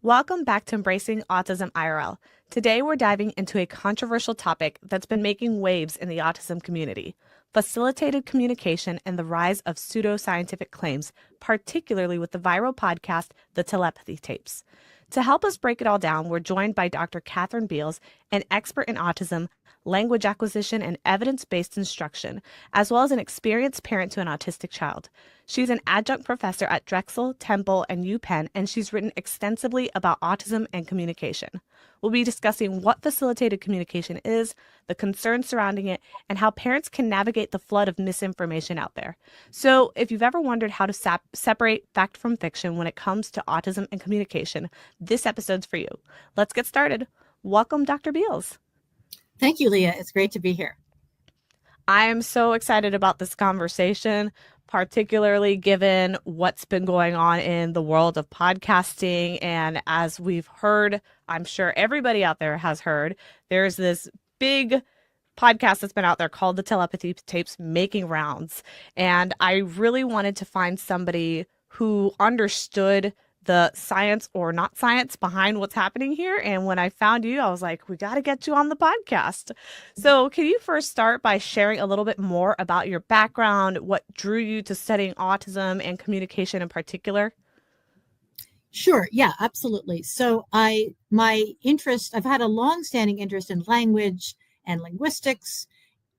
Welcome back to Embracing Autism IRL. Today we're diving into a controversial topic that's been making waves in the autism community: facilitated communication and the rise of pseudoscientific claims, particularly with the viral podcast, The Telepathy Tapes. To help us break it all down, we're joined by Dr. Katharine Beals, an expert in autism, language acquisition, and evidence-based instruction, as well as an experienced parent to an autistic child. She's an adjunct professor at Drexel, Temple, and UPenn, and she's written extensively about autism and communication. We'll be discussing what facilitated communication is, the concerns surrounding it, and how parents can navigate the flood of misinformation out there. So, if you've ever wondered how to separate fact from fiction when it comes to autism and communication, this episode's for you. Let's get started. Welcome, Dr. Beals. Thank you, Leah. It's great to be here. I am so excited about this conversation, particularly given what's been going on in the world of podcasting. And as we've heard, I'm sure everybody out there has heard, there's this big podcast that's been out there called the Telepathy Tapes making rounds. And I really wanted to find somebody who understood the science or not science behind what's happening here. And when I found you, I was like, we got to get you on the podcast. So can you first start by sharing a little bit more about your background, what drew you to studying autism and communication in particular? Sure. Yeah, absolutely. So I've had a long-standing interest in language and linguistics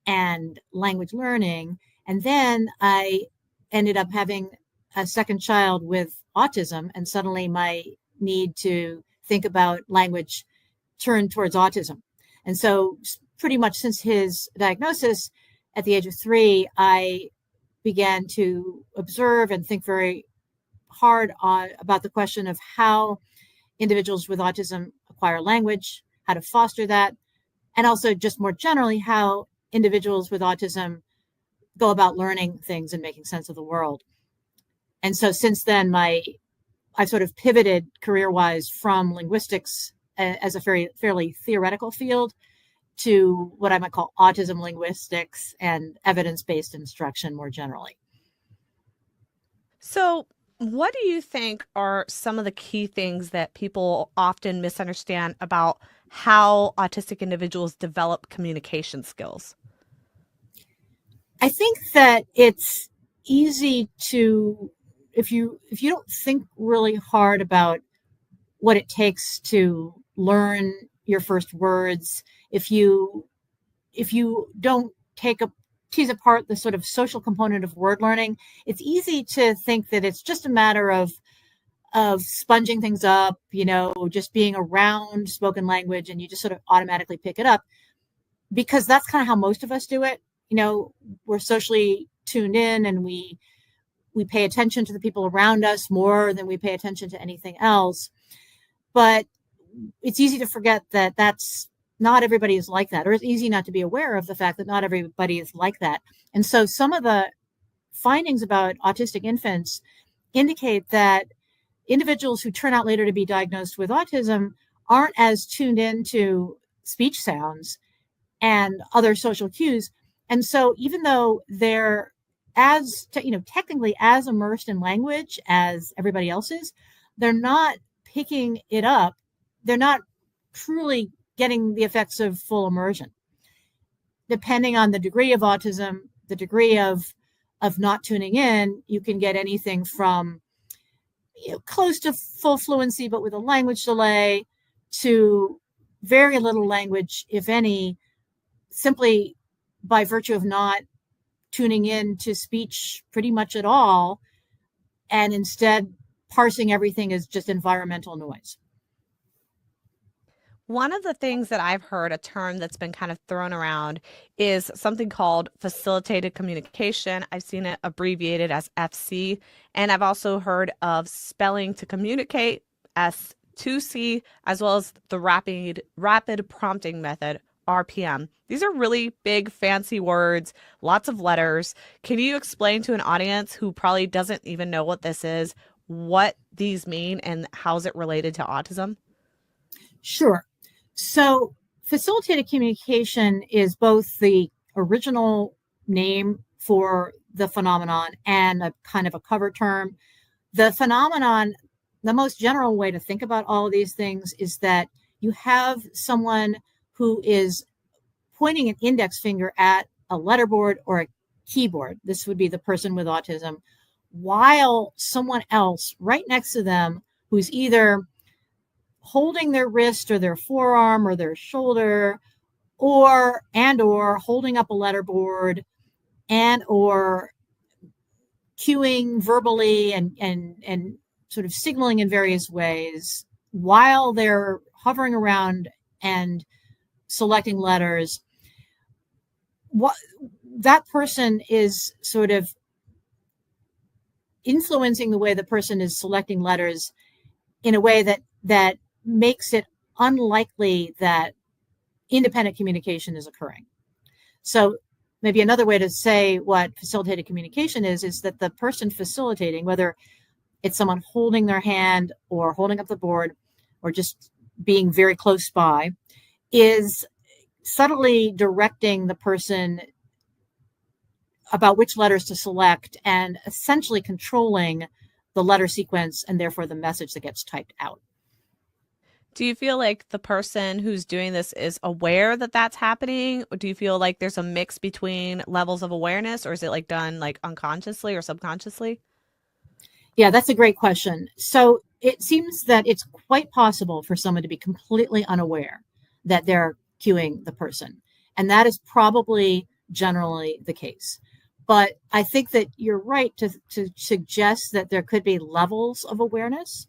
and language learning. And then I ended up having a second child with autism, and suddenly my need to think about language turned towards autism. And so pretty much since his diagnosis at the age of 3, I began to observe and think very hard about the question of how individuals with autism acquire language, how to foster that, and also just more generally, how individuals with autism go about learning things and making sense of the world. And so since then, I've sort of pivoted career-wise from linguistics as a fairly theoretical field to what I might call autism linguistics and evidence-based instruction more generally. So what do you think are some of the key things that people often misunderstand about how autistic individuals develop communication skills? I think that it's easy to, if you don't think really hard about what it takes to learn your first words, if you don't tease apart the sort of social component of word learning, it's easy to think that it's just a matter of sponging things up, just being around spoken language, and you just sort of automatically pick it up, because that's kind of how most of us do it. We're socially tuned in, and we pay attention to the people around us more than we pay attention to anything else. But it's easy to forget that that's not everybody is like that, or it's easy not to be aware of the fact that not everybody is like that. And so some of the findings about autistic infants indicate that individuals who turn out later to be diagnosed with autism aren't as tuned into speech sounds and other social cues. And so even though they're technically as immersed in language as everybody else is, they're not picking it up. They're not truly getting the effects of full immersion. Depending on the degree of autism, the degree of not tuning in, you can get anything from close to full fluency, but with a language delay, to very little language, if any, simply by virtue of not tuning in to speech pretty much at all, and instead parsing everything as just environmental noise. One of the things that I've heard, a term that's been kind of thrown around, is something called facilitated communication. I've seen it abbreviated as FC, and I've also heard of spelling to communicate, S2C, as well as the rapid prompting method, RPM. These are really big, fancy words, lots of letters. Can you explain to an audience who probably doesn't even know what this is, what these mean and how is it related to autism? Sure. So facilitated communication is both the original name for the phenomenon and a kind of a cover term. The phenomenon the most general way to think about all of these things is that you have someone who is pointing an index finger at a letterboard or a keyboard. This would be the person with autism, while someone else right next to them who's either holding their wrist or their forearm or their shoulder or holding up a letterboard and or cueing verbally and sort of signaling in various ways while they're hovering around and selecting letters. What that person is sort of influencing the way the person is selecting letters in a way that makes it unlikely that independent communication is occurring. So maybe another way to say what facilitated communication is that the person facilitating, whether it's someone holding their hand or holding up the board or just being very close by, is subtly directing the person about which letters to select and essentially controlling the letter sequence and therefore the message that gets typed out. Do you feel like the person who's doing this is aware that that's happening? Or do you feel like there's a mix between levels of awareness, or is it like done like unconsciously or subconsciously? Yeah, that's a great question. So it seems that it's quite possible for someone to be completely unaware that they're cueing the person. And that is probably generally the case. But I think that you're right to suggest that there could be levels of awareness.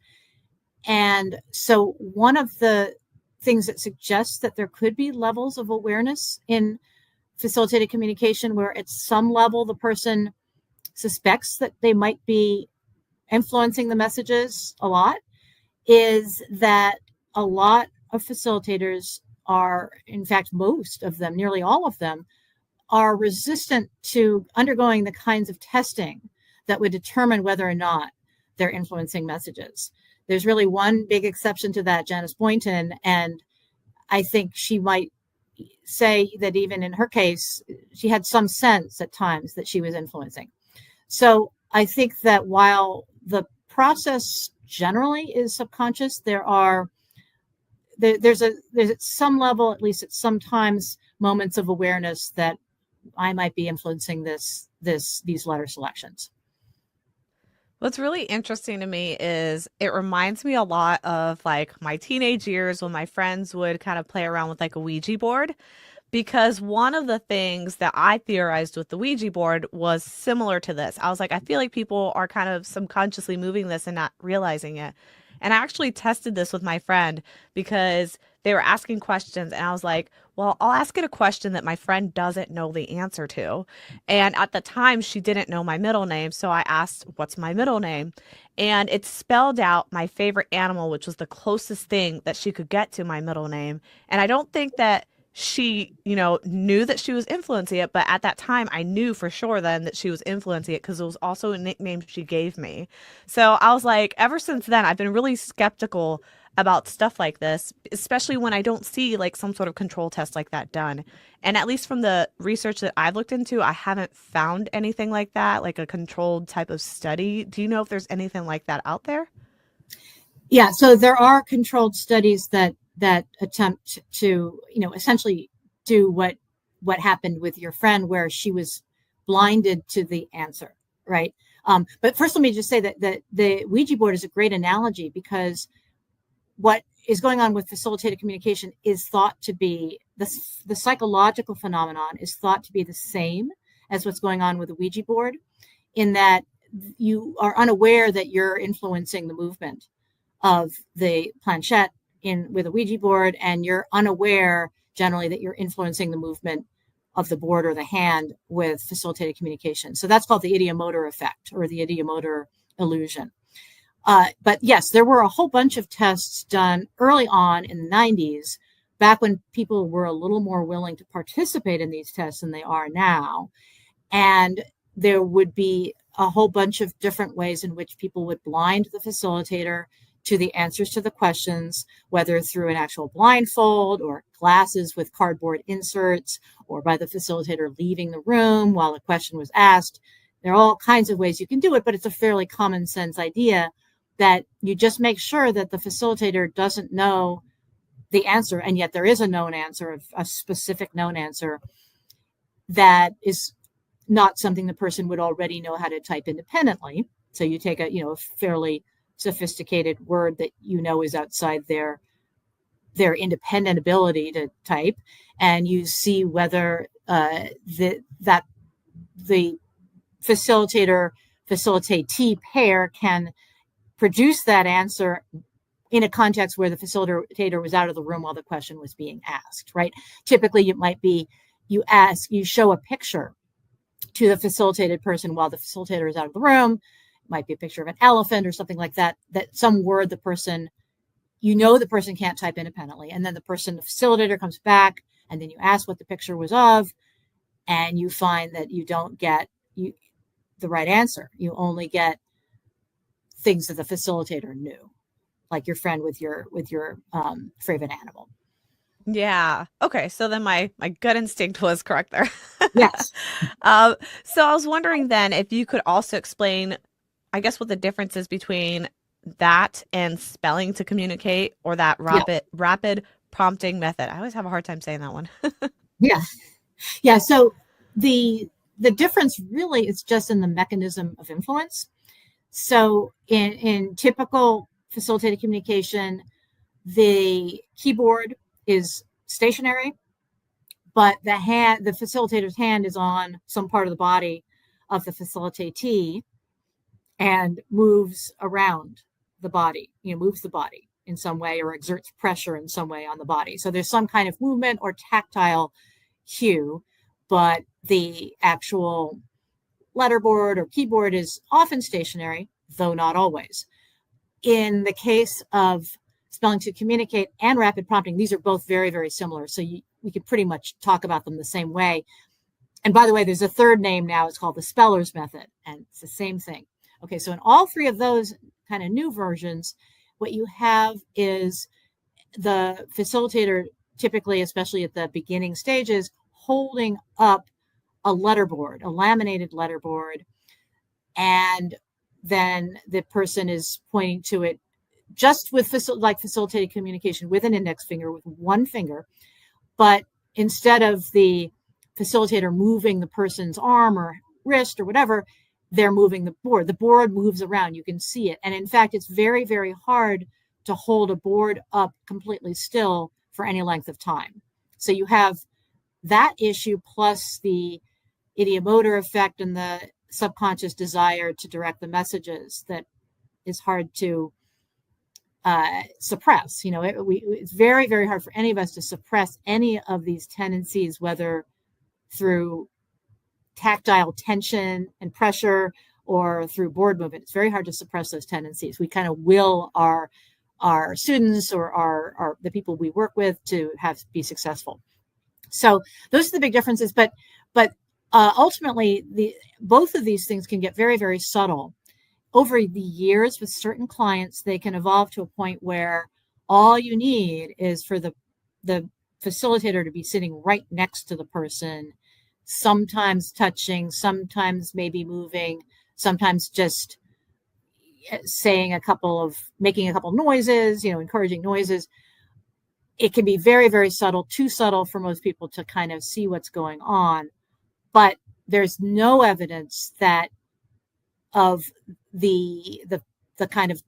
And so one of the things that suggests that there could be levels of awareness in facilitated communication where at some level the person suspects that they might be influencing the messages a lot, is that a lot of facilitators are, in fact, most of them, nearly all of them, are resistant to undergoing the kinds of testing that would determine whether or not they're influencing messages. There's really one big exception to that, Janice Boynton, and I think she might say that even in her case, she had some sense at times that she was influencing. So I think that while the process generally is subconscious, there's at some level, at least at sometimes, moments of awareness that I might be influencing these letter selections. What's really interesting to me is it reminds me a lot of like my teenage years when my friends would kind of play around with like a Ouija board. Because one of the things that I theorized with the Ouija board was similar to this. I was like, I feel like people are kind of subconsciously moving this and not realizing it. And I actually tested this with my friend because they were asking questions. And I was like, well, I'll ask it a question that my friend doesn't know the answer to. And at the time, she didn't know my middle name. So I asked, what's my middle name? And it spelled out my favorite animal, which was the closest thing that she could get to my middle name. And I don't think that she, knew that she was influencing it, but at that time I knew for sure then that she was influencing it because it was also a nickname she gave me. So I was like, ever since then, I've been really skeptical about stuff like this, especially when I don't see like some sort of control test like that done. And at least from the research that I've looked into, I haven't found anything like that, like a controlled type of study. Do you know if there's anything like that out there? Yeah, so there are controlled studies that attempt to, essentially do what happened with your friend, where she was blinded to the answer, right? But first, let me just say that the Ouija board is a great analogy, because what is going on with facilitated communication is thought to be the psychological phenomenon is thought to be the same as what's going on with the Ouija board, in that you are unaware that you're influencing the movement of the planchette with a Ouija board, and you're unaware generally that you're influencing the movement of the board or the hand with facilitated communication. So that's called the ideomotor effect, or the ideomotor illusion. But yes, there were a whole bunch of tests done early on in the 90s, back when people were a little more willing to participate in these tests than they are now. And there would be a whole bunch of different ways in which people would blind the facilitator to the answers to the questions, whether through an actual blindfold or glasses with cardboard inserts, or by the facilitator leaving the room while a question was asked. There are all kinds of ways you can do it, but it's a fairly common sense idea. that you just make sure that the facilitator doesn't know the answer, and yet there is a known answer, a specific known answer that is not something the person would already know how to type independently. So you take a fairly sophisticated word that is outside their independent ability to type, and you see whether the facilitatee pair can produce that answer in a context where the facilitator was out of the room while the question was being asked, right? Typically, it might be you show a picture to the facilitated person while the facilitator is out of the room. It might be a picture of an elephant or something like that, some word the person can't type independently. And then the facilitator comes back, and then you ask what the picture was of, and you find that you don't get the right answer. You only get things that the facilitator knew, like your friend with your favorite animal. Yeah. Okay. So then my gut instinct was correct there. Yes. So I was wondering then if you could also explain, I guess, what the difference is between that and spelling to communicate, or that rapid prompting method. I always have a hard time saying that one. Yeah. Yeah. So the difference really is just in the mechanism of influence. So in typical facilitated communication, the keyboard is stationary, but the facilitator's hand is on some part of the body of the facilitatee and moves around the body, moves the body in some way or exerts pressure in some way on the body. So there's some kind of movement or tactile cue, but the actual letterboard or keyboard is often stationary, though not always. In the case of spelling to communicate and rapid prompting, these are both very, very similar. So we could pretty much talk about them the same way. And by the way, there's a third name now. It's called the speller's method, and it's the same thing. Okay, so in all three of those kind of new versions, what you have is the facilitator, typically, especially at the beginning stages, holding up a letterboard, a laminated letterboard, and then the person is pointing to it just with facilitated communication with an index finger, with one finger. But instead of the facilitator moving the person's arm or wrist or whatever, they're moving the board. The board moves around. You can see it. And in fact, it's very, very hard to hold a board up completely still for any length of time. So you have that issue plus the ideomotor effect and the subconscious desire to direct the messages that is hard to suppress. It's very, very hard for any of us to suppress any of these tendencies, whether through tactile tension and pressure or through board movement. It's very hard to suppress those tendencies. We kind of will our students or our the people we work with to be successful. So those are the big differences. But ultimately, both of these things can get very, very subtle. Over the years with certain clients, they can evolve to a point where all you need is for the facilitator to be sitting right next to the person, sometimes touching, sometimes maybe moving, sometimes just making a couple noises, encouraging noises. It can be very, very subtle, too subtle for most people to kind of see what's going on. But there's no evidence that of the kind of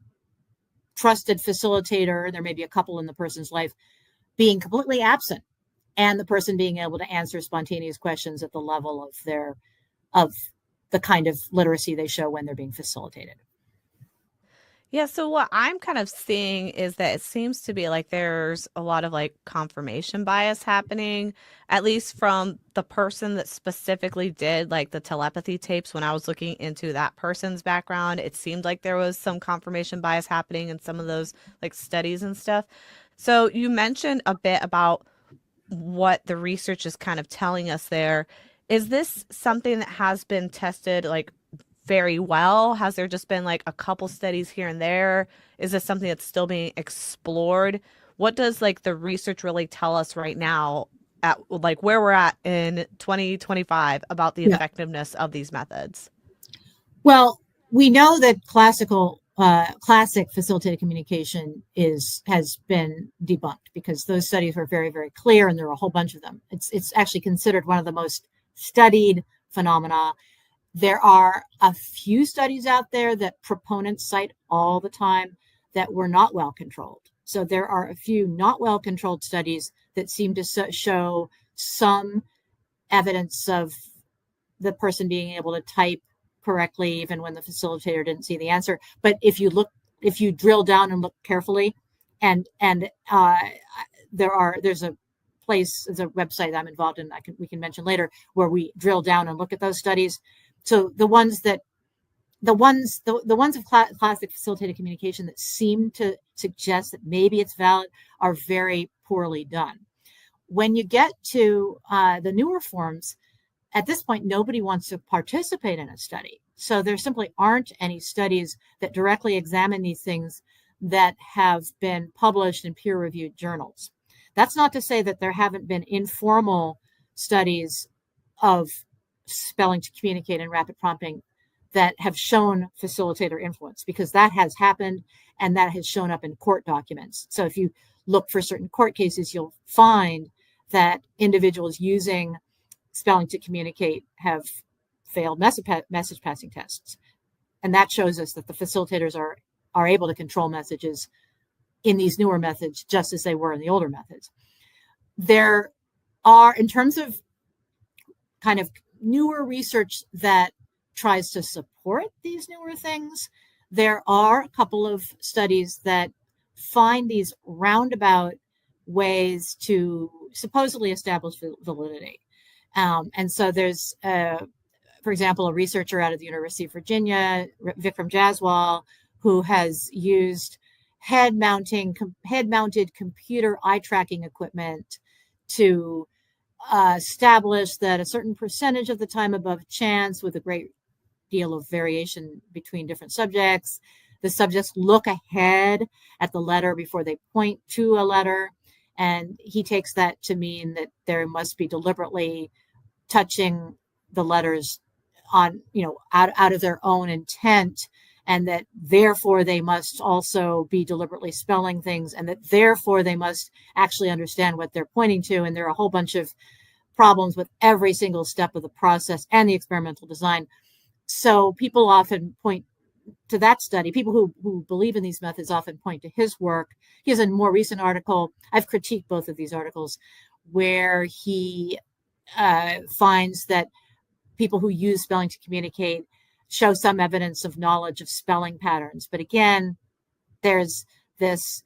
trusted facilitator, there may be a couple in the person's life, being completely absent, and the person being able to answer spontaneous questions at the level of the kind of literacy they show when they're being facilitated. Yeah, so what I'm kind of seeing is that it seems to be like there's a lot of confirmation bias happening, at least from the person that specifically did the telepathy tapes. When I was looking into that person's background, it seemed like there was some confirmation bias happening in some of those studies and stuff. So you mentioned a bit about what the research is kind of telling us there. Is this something that has been tested very well? Has there just been a couple studies here and there? Is this something that's still being explored? What does the research really tell us right now at where we're at in 2025 about the effectiveness of these methods? Well, we know that classical classic facilitated communication has been debunked because those studies were very, very clear, and there are a whole bunch of them. It's actually considered one of the most studied phenomena. There are a few studies out there that proponents cite all the time that were not well controlled. So there are a few not well controlled studies that seem to show some evidence of the person being able to type correctly even when the facilitator didn't see the answer. But if you drill down and look carefully, and there's a website I'm involved in, we can mention later, where we drill down and look at those studies. So the ones of classic facilitated communication that seem to suggest that maybe it's valid are very poorly done. When you get to the newer forms, at this point, nobody wants to participate in a study. So there simply aren't any studies that directly examine these things that have been published in peer-reviewed journals. That's not to say that there haven't been informal studies of spelling to communicate and rapid prompting that have shown facilitator influence, because that has happened and that has shown up in court documents. So if you look for certain court cases, you'll find that individuals using spelling to communicate have failed message passing tests. And that shows us that the facilitators are able to control messages in these newer methods just as they were in the older methods. There are, in terms of kind of newer research that tries to support these newer things, there are a couple of studies that find these roundabout ways to supposedly establish validity. And so there's, for example, a researcher out of the University of Virginia, Vikram Jaswal, who has used head-mounted computer eye tracking equipment to establish that a certain percentage of the time above chance, with a great deal of variation between different subjects, the subjects look ahead at the letter before they point to a letter. And he takes that to mean that there must be deliberately touching the letters on, out of their own intent, and that therefore they must also be deliberately spelling things, and that therefore they must actually understand what they're pointing to. And there are a whole bunch of problems with every single step of the process and the experimental design. So people often point to that study. People who believe in these methods often point to his work. He has a more recent article. I've critiqued both of these articles, where he finds that people who use spelling to communicate show some evidence of knowledge of spelling patterns. But again, there's this,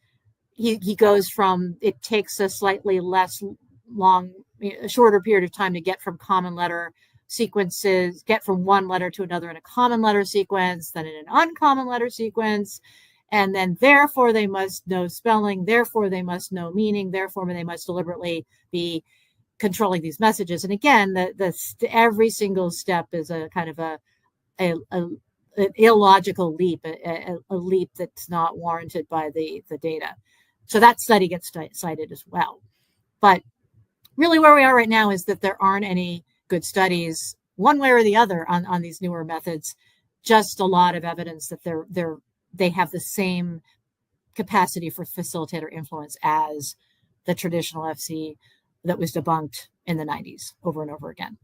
he goes from, it takes a slightly less long, a shorter period of time to get from common letter sequences, get from one letter to another in a common letter sequence, then in an uncommon letter sequence. And then therefore they must know spelling, therefore they must know meaning, therefore they must deliberately be controlling these messages. And again, every single step is a kind of an illogical leap, a leap that's not warranted by the data. So that study gets cited as well. But really where we are right now is that there aren't any good studies one way or the other on these newer methods, just a lot of evidence that they have the same capacity for facilitator influence as the traditional FC that was debunked in the 90s over and over again.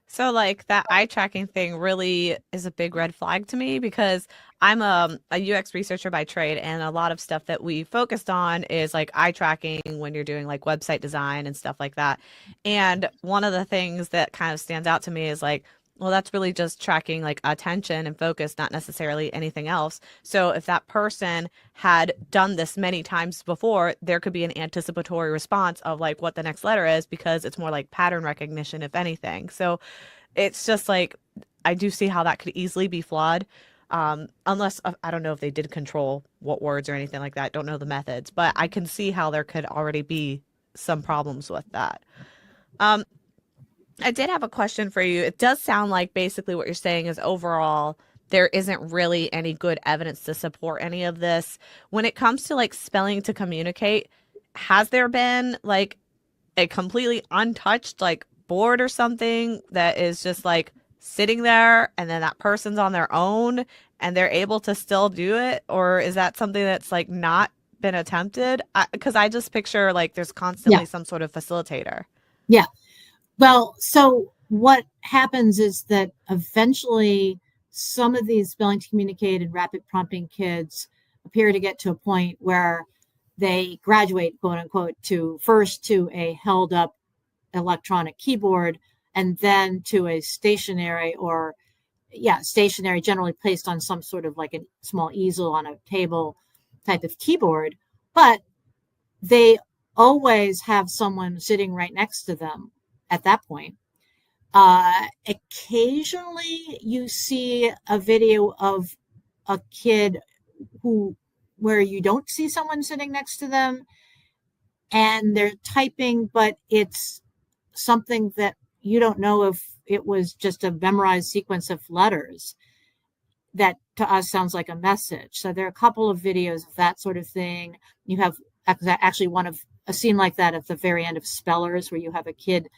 So like that eye tracking thing really is a big red flag to me, because I'm a UX researcher by trade, and a lot of stuff that we focused on is like eye tracking when you're doing like website design and stuff like that. And one of the things that kind of stands out to me is like, well, that's really just tracking like attention and focus, not necessarily anything else. So if that person had done this many times before, there could be an anticipatory response of like what the next letter is, because it's more like pattern recognition, if anything. So it's just like, I do see how that could easily be flawed. Unless, I don't know if they did control what words or anything like that. Don't know the methods, but I can see how there could already be some problems with that. I did have a question for you. It does sound like basically what you're saying is overall there isn't really any good evidence to support any of this. When it comes to like spelling to communicate, has there been like a completely untouched like board or something that is just like sitting there, and then that person's on their own and they're able to still do it? Or is that something that's like not been attempted? Because I just picture like there's Yeah. constantly some sort of facilitator. Yeah. Well, so what happens is that eventually some of these spelling to communicate and rapid prompting kids appear to get to a point where they graduate, quote unquote, to first to a held up electronic keyboard and then to a stationary or stationary, generally placed on some sort of like a small easel on a table type of keyboard. But they always have someone sitting right next to them at that point. Occasionally, you see a video of a kid who where you don't see someone sitting next to them and they're typing, but it's something that you don't know if it was just a memorized sequence of letters that to us sounds like a message. So there are a couple of videos of that sort of thing. You have actually one of a scene like that at the very end of Spellers, where you have a kid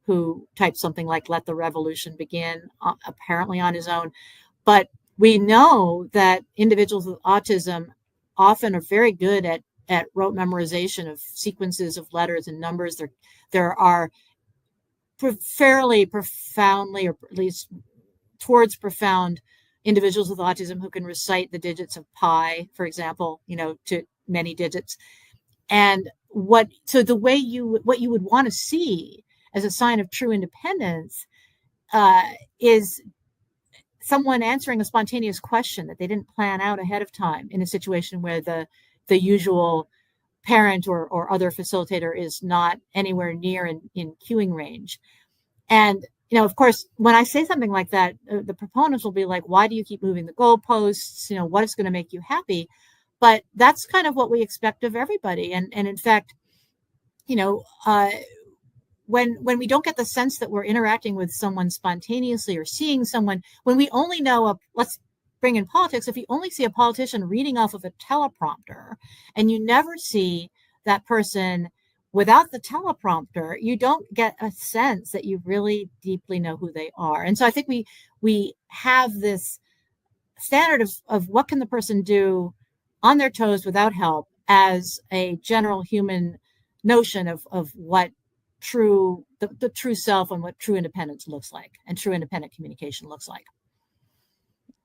who types something like "Let the revolution begin," apparently on his own. But we know that individuals with autism often are very good at rote memorization of sequences of letters and numbers. There are fairly profoundly, or at least towards profound, individuals with autism who can recite the digits of pi, for example, to many digits. And what you would want to see as a sign of true independence is someone answering a spontaneous question that they didn't plan out ahead of time in a situation where the usual parent or other facilitator is not anywhere near in cueing range. And of course, when I say something like that, the proponents will be like, why do you keep moving the goalposts? What is going to make you happy? But that's kind of what we expect of everybody. And in fact, when we don't get the sense that we're interacting with someone spontaneously or seeing someone, when we only know, let's bring in politics, if you only see a politician reading off of a teleprompter and you never see that person without the teleprompter, you don't get a sense that you really deeply know who they are. And so I think we have this standard of what can the person do on their toes without help as a general human notion of what the true self and what true independence looks like and true independent communication looks like.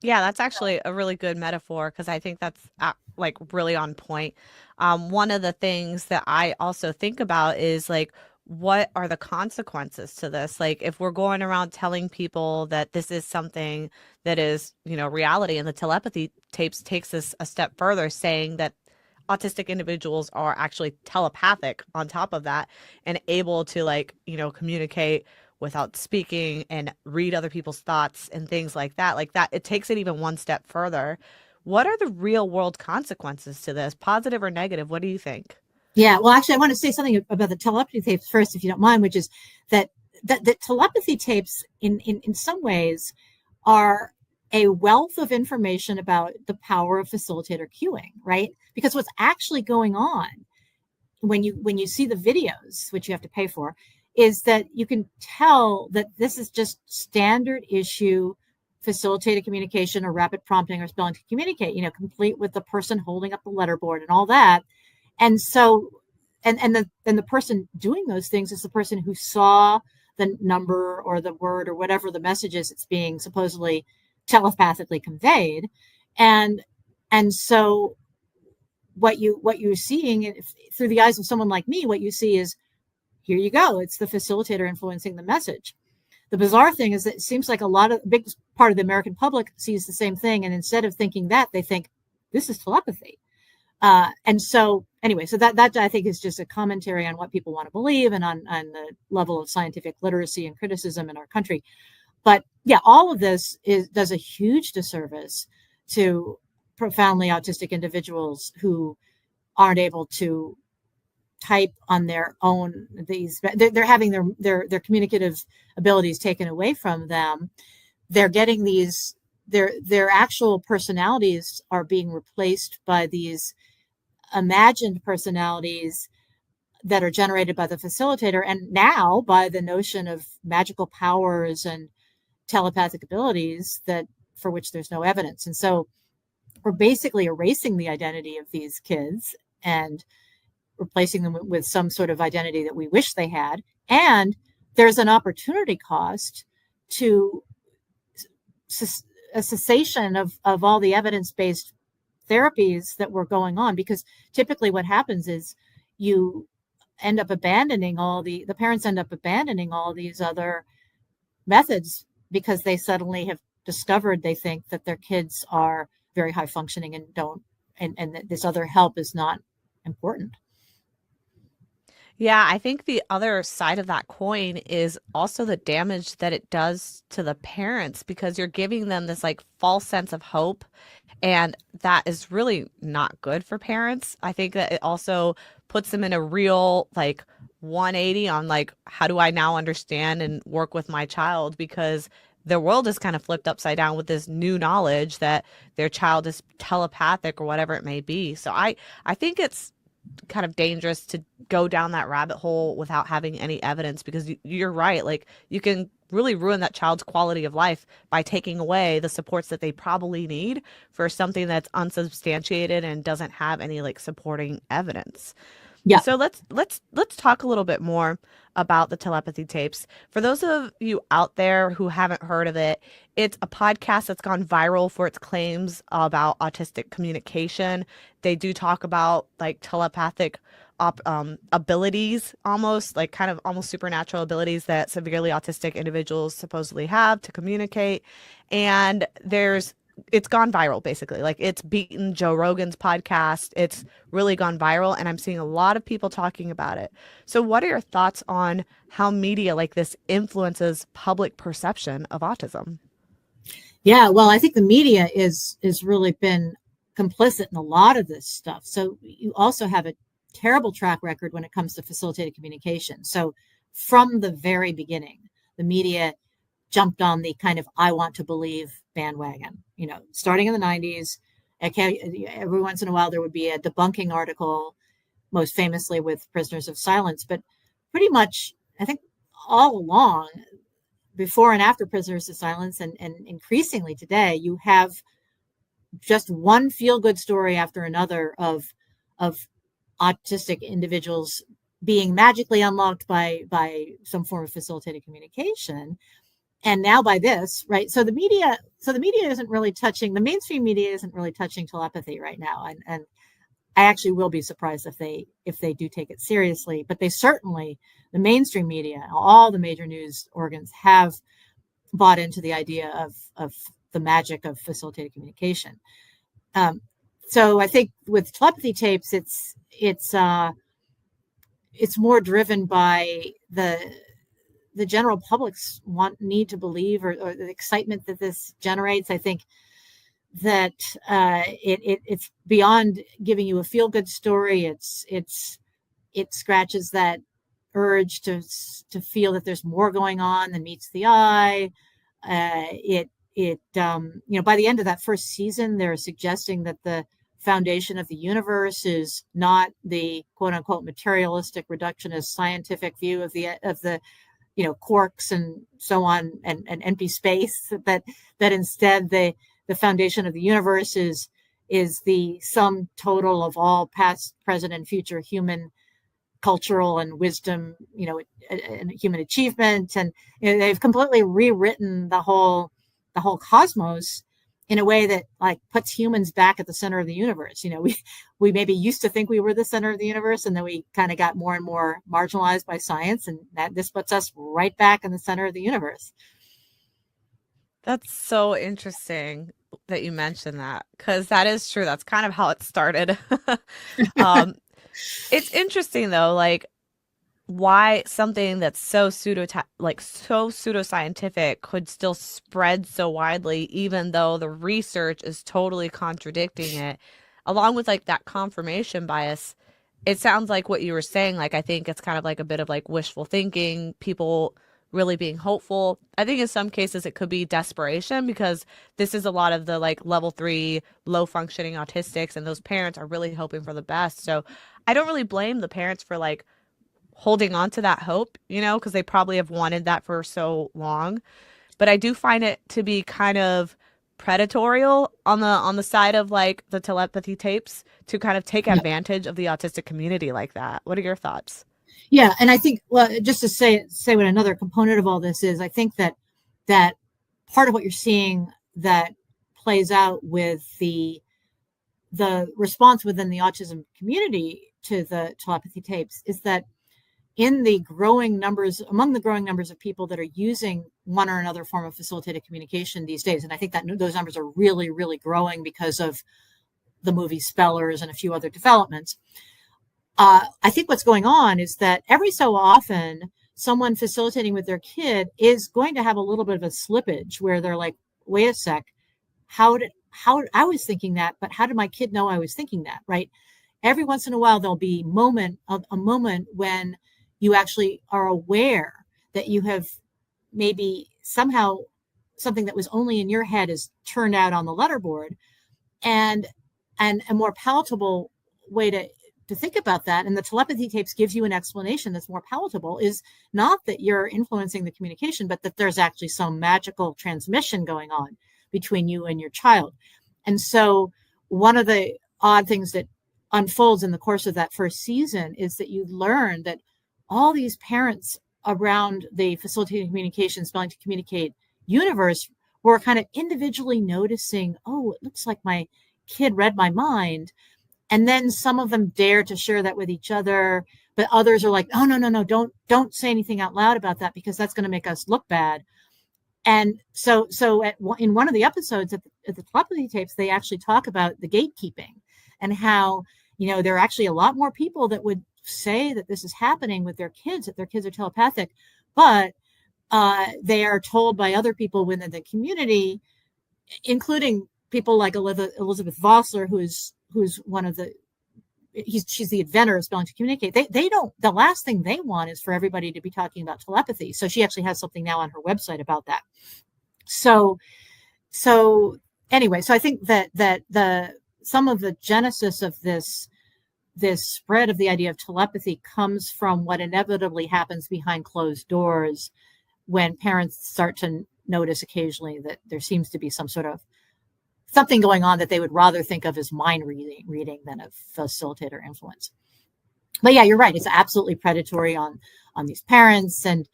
Yeah, that's actually a really good metaphor because I think that's like really on point. One of the things that I also think about is like, what are the consequences to this? Like, if we're going around telling people that this is something that is, reality, and the telepathy tapes takes us a step further, saying that autistic individuals are actually telepathic on top of that and able to like, communicate without speaking and read other people's thoughts and things like that. Like that, it takes it even one step further. What are the real world consequences to this, positive or negative? What do you think? Yeah, well, actually, I want to say something about the telepathy tapes first, if you don't mind, which is that the telepathy tapes, in some ways, are a wealth of information about the power of facilitator cueing, right? Because what's actually going on when you see the videos, which you have to pay for, is that you can tell that this is just standard issue facilitated communication or rapid prompting or spelling to communicate, complete with the person holding up the letterboard and all that. And so, and the person doing those things is the person who saw the number or the word or whatever the message is it's being supposedly telepathically conveyed. And so what you're seeing through the eyes of someone like me, what you see is, here you go, it's the facilitator influencing the message. The bizarre thing is that it seems like a big part of the American public sees the same thing, and instead of thinking that, they think this is telepathy. And so anyway, so that I think is just a commentary on what people want to believe and on the level of scientific literacy and criticism in our country. But yeah, all of this does a huge disservice to profoundly autistic individuals who aren't able to type on their own. They're having their communicative abilities taken away from them. They're getting their actual personalities are being replaced by these imagined personalities that are generated by the facilitator, and now by the notion of magical powers and telepathic abilities that for which there's no evidence. And so we're basically erasing the identity of these kids and replacing them with some sort of identity that we wish they had. And there's an opportunity cost to a cessation of all the evidence-based therapies that were going on, because typically what happens is you end up abandoning the parents end up abandoning all these other methods because they suddenly have discovered, they think, that their kids are very high functioning and don't, and that this other help is not important. Yeah, I think the other side of that coin is also the damage that it does to the parents because you're giving them this like false sense of hope. And that is really not good for parents. I think that it also puts them in a real like 180 on like, how do I now understand and work with my child? Because their world is kind of flipped upside down with this new knowledge that their child is telepathic or whatever it may be. So I think it's kind of dangerous to go down that rabbit hole without having any evidence because you're right. Like you can really ruin that child's quality of life by taking away the supports that they probably need for something that's unsubstantiated and doesn't have any like supporting evidence. Yeah. So let's talk a little bit more about the telepathy tapes. For those of you out there who haven't heard of it, it's a podcast that's gone viral for its claims about autistic communication. They do talk about like telepathic abilities, almost like kind of almost supernatural abilities that severely autistic individuals supposedly have to communicate. And it's gone viral basically. Like it's beaten Joe Rogan's podcast. It's really gone viral and I'm seeing a lot of people talking about it. So what are your thoughts on how media like this influences public perception of autism? Yeah, well, I think the media is really been complicit in a lot of this stuff. So you also have a terrible track record when it comes to facilitated communication. So from the very beginning, the media jumped on the kind of I want to believe bandwagon. Starting in the 90s, every once in a while there would be a debunking article, most famously with Prisoners of Silence. But pretty much, I think all along, before and after Prisoners of Silence, and increasingly today, you have just one feel-good story after another of autistic individuals being magically unlocked by some form of facilitated communication. And now by this, right? So the media isn't really touching, the mainstream media isn't really touching telepathy right now. And I actually will be surprised if they do take it seriously. But they certainly, the mainstream media, all the major news organs have bought into the idea of the magic of facilitated communication. So I think with telepathy tapes, it's more driven by the general public's need to believe, or the excitement that this generates. I think that it's beyond giving you a feel good story. It scratches that urge to feel that there's more going on than meets the eye. By the end of that first season, they're suggesting that the foundation of the universe is not the quote unquote materialistic reductionist scientific view of the quarks and so on, and empty space, that instead the foundation of the universe is the sum total of all past, present, and future human cultural and wisdom, and human achievement. And they've completely rewritten the whole cosmos in a way that like puts humans back at the center of the universe. We maybe used to think we were the center of the universe, and then we kind of got more and more marginalized by science, and that this puts us right back in the center of the universe. That's so interesting that you mentioned that because that is true. That's kind of how it started. um, it's interesting though, like why something that's so pseudoscientific could still spread so widely, even though the research is totally contradicting it, along with like that confirmation bias. It sounds like what you were saying. Like, I think it's kind of like a bit of like wishful thinking, people really being hopeful. I think in some cases it could be desperation because this is a lot of the like level 3 low functioning autistics, and those parents are really hoping for the best. So I don't really blame the parents for like holding on to that hope, because they probably have wanted that for so long. But I do find it to be kind of predatorial on the side of like the telepathy tapes to kind of take Yeah. advantage of the autistic community like that. What are your thoughts? Yeah, and I think, well, just to say what another component of all this is, I think that part of what you're seeing that plays out with the response within the autism community to the telepathy tapes is that in the growing numbers, among the growing numbers of people that are using one or another form of facilitated communication these days, and I think that those numbers are really, really growing because of the movie Spellers and a few other developments. I think what's going on is that every so often, someone facilitating with their kid is going to have a little bit of a slippage where they're like, wait a sec, how I was thinking that, but how did my kid know I was thinking that, right? Every once in a while, there'll be a moment when you actually are aware that you have maybe somehow something that was only in your head is turned out on the letterboard. And a more palatable way to think about that, and the telepathy tapes gives you an explanation that's more palatable, is not that you're influencing the communication, but that there's actually some magical transmission going on between you and your child. And so one of the odd things that unfolds in the course of that first season is that you learn that all these parents around the facilitated communication, spelling to communicate universe were kind of individually noticing, oh, it looks like my kid read my mind. And then some of them dare to share that with each other, but others are like, oh, no, don't say anything out loud about that because that's going to make us look bad. And so in one of the episodes at the telepathy tapes, they actually talk about the gatekeeping and how, there are actually a lot more people that would say that this is happening with their kids, that their kids are telepathic, but they are told by other people within the community, including people like Elizabeth Vossler, who's one of she's the inventor of spelling to communicate. They don't, the last thing they want is for everybody to be talking about telepathy. So she actually has something now on her website about that. So anyway, so I think that some of the genesis of this spread of the idea of telepathy comes from what inevitably happens behind closed doors when parents start to notice occasionally that there seems to be some sort of something going on that they would rather think of as mind reading than a facilitator influence. But yeah, you're right. It's absolutely predatory on these parents, and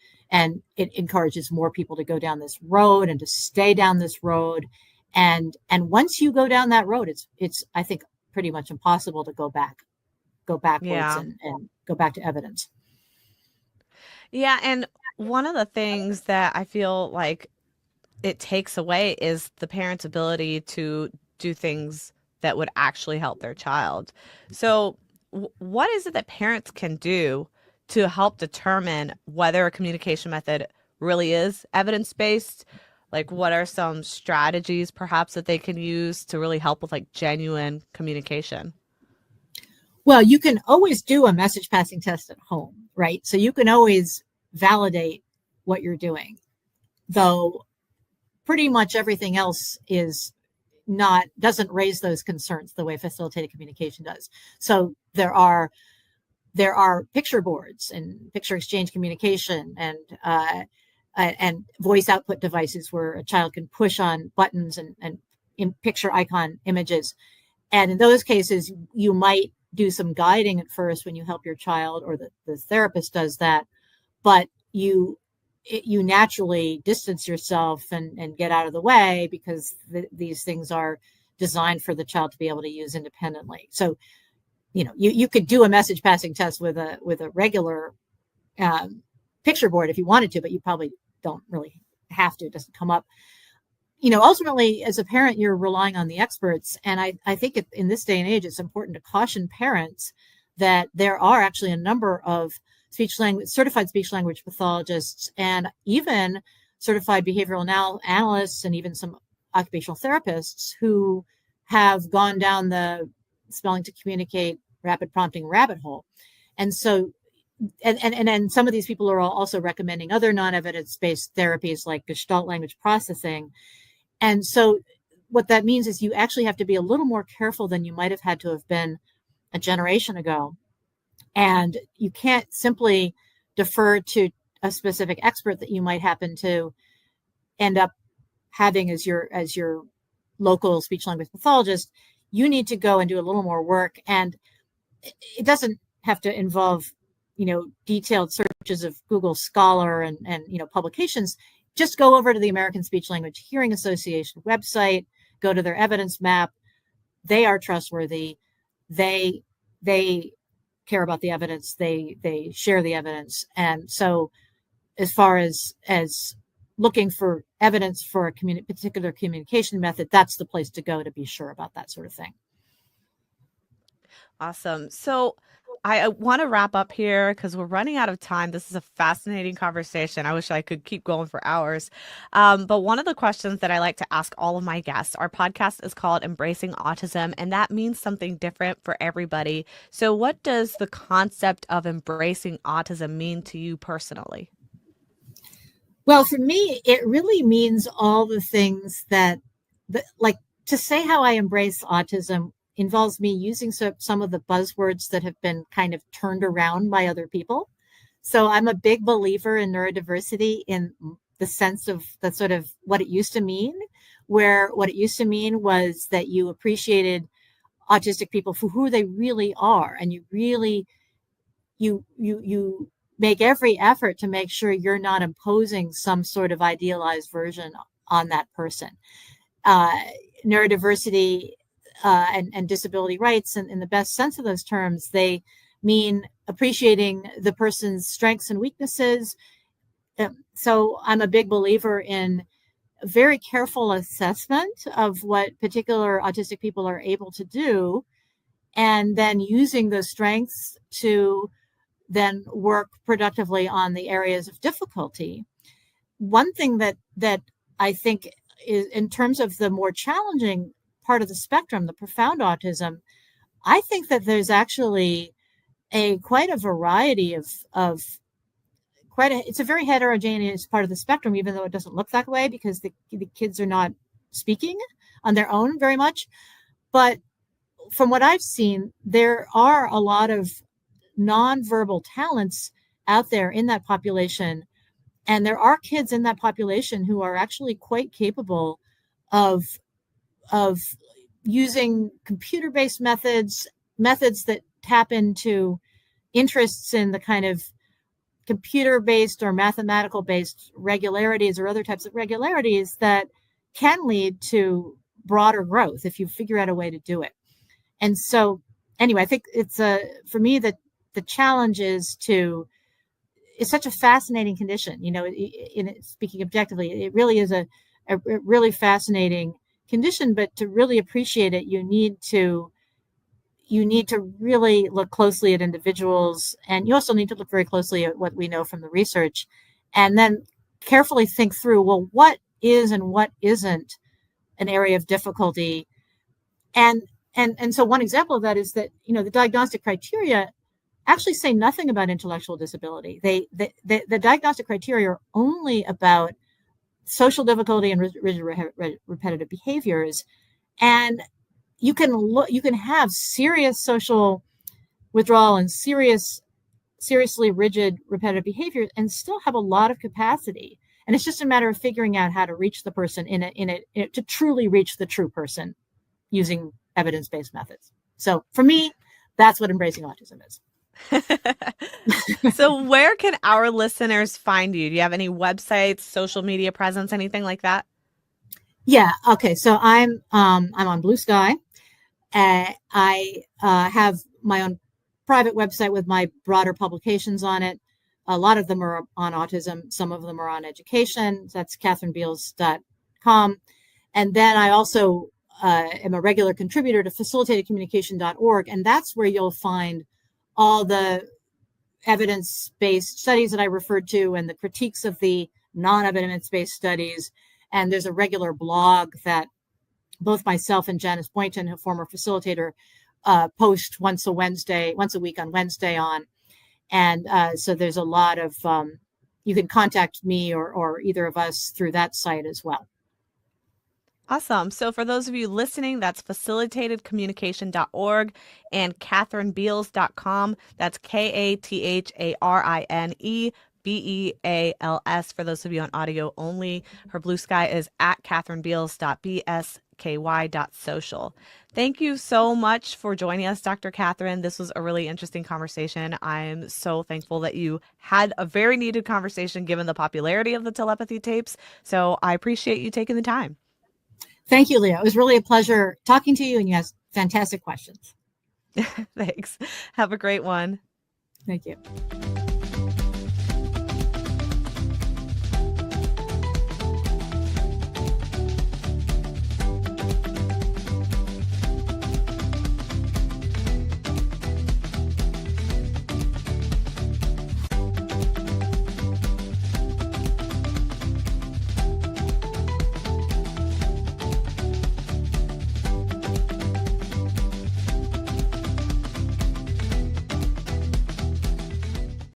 it encourages more people to go down this road and to stay down this road. And once you go down that road, it's I think pretty much impossible to go backwards Yeah. and go back to evidence. Yeah, and one of the things that I feel like it takes away is the parent's ability to do things that would actually help their child. So, what is it that parents can do to help determine whether a communication method really is evidence-based? Like, what are some strategies perhaps that they can use to really help with like genuine communication? Well, you can always do a message passing test at home, right? So you can always validate what you're doing, though pretty much everything else doesn't raise those concerns the way facilitated communication does. So there are picture boards and picture exchange communication and voice output devices where a child can push on buttons and picture icon images. And in those cases, you might do some guiding at first when you help your child, or the therapist does that, but you naturally distance yourself and get out of the way because these things are designed for the child to be able to use independently. So, you could do a message passing test with a regular picture board if you wanted to, but you probably don't really have to. It doesn't come up. Ultimately, as a parent, you're relying on the experts. And I think in this day and age, it's important to caution parents that there are actually a number of certified speech language pathologists and even certified behavioral analysts and even some occupational therapists who have gone down the spelling to communicate rapid prompting rabbit hole. And so, and some of these people are also recommending other non-evidence-based therapies like Gestalt language processing. And so what that means is you actually have to be a little more careful than you might have had to have been a generation ago. And you can't simply defer to a specific expert that you might happen to end up having as your local speech language pathologist, you need to go and do a little more work. And it doesn't have to involve, detailed searches of Google Scholar and publications. Just go over to the American Speech Language Hearing Association website, go to their evidence map. They are trustworthy. They care about the evidence. They share the evidence. And so as far as looking for evidence for a particular communication method, that's the place to go to be sure about that sort of thing. Awesome. So I want to wrap up here because we're running out of time. This is a fascinating conversation. I wish I could keep going for hours. But one of the questions that I like to ask all of my guests, our podcast is called Embracing Autism, and that means something different for everybody. So what does the concept of embracing autism mean to you personally? Well, for me, it really means all the things that like, to say how I embrace autism involves me using some of the buzzwords that have been kind of turned around by other people. So I'm a big believer in neurodiversity in the sense of that sort of what it used to mean, where what it used to mean was that you appreciated autistic people for who they really are, and you really you make every effort to make sure you're not imposing some sort of idealized version on that person. Neurodiversity and disability rights, and in the best sense of those terms, they mean appreciating the person's strengths and weaknesses. So I'm a big believer in a very careful assessment of what particular autistic people are able to do, and then using those strengths to then work productively on the areas of difficulty. One thing that I think is, in terms of the more challenging part of the spectrum, the profound autism, I think that there's actually quite a variety of it's a very heterogeneous part of the spectrum, even though it doesn't look that way because the kids are not speaking on their own very much. But from what I've seen, there are a lot of nonverbal talents out there in that population. And there are kids in that population who are actually quite capable of using computer-based methods that tap into interests in the kind of computer-based or mathematical-based regularities or other types of regularities that can lead to broader growth if you figure out a way to do it. And so, anyway, I think it's for me that the challenge is it's such a fascinating condition. Speaking objectively, it really is a really fascinating condition. But to really appreciate it, you need to really look closely at individuals, and you also need to look very closely at what we know from the research, and then carefully think through, well, what is and what isn't an area of difficulty. And so one example of that is that, the diagnostic criteria actually say nothing about intellectual disability. The diagnostic criteria are only about social difficulty and rigid repetitive behaviors. And you can have serious social withdrawal and seriously rigid repetitive behavior and still have a lot of capacity. And it's just a matter of figuring out how to reach the person to truly reach the true person using evidence-based methods. So for me, that's what embracing autism is. So where can our listeners find you? Do you have any websites, social media presence, anything like that? Yeah. Okay. So I'm on Blue Sky. I have my own private website with my broader publications on it. A lot of them are on autism. Some of them are on education. That's katharinebeals.com. And then I also am a regular contributor to facilitatedcommunication.org. And that's where you'll find all the evidence-based studies that I referred to and the critiques of the non-evidence-based studies. And there's a regular blog that both myself and Janice Boynton, a former facilitator, post once a week on Wednesday on. And so there's a lot of, you can contact me or either of us through that site as well. Awesome. So for those of you listening, that's facilitatedcommunication.org and KatharineBeals.com. That's KatharineBeals for those of you on audio only. Her Blue Sky is at KatharineBeals.bs. ky.social. Thank you so much for joining us, Dr. Katharine. This was a really interesting conversation. I'm so thankful that you had a very needed conversation given the popularity of the telepathy tapes. So I appreciate you taking the time. Thank you, Leah. It was really a pleasure talking to you, and you asked fantastic questions. Thanks. Have a great one. Thank you.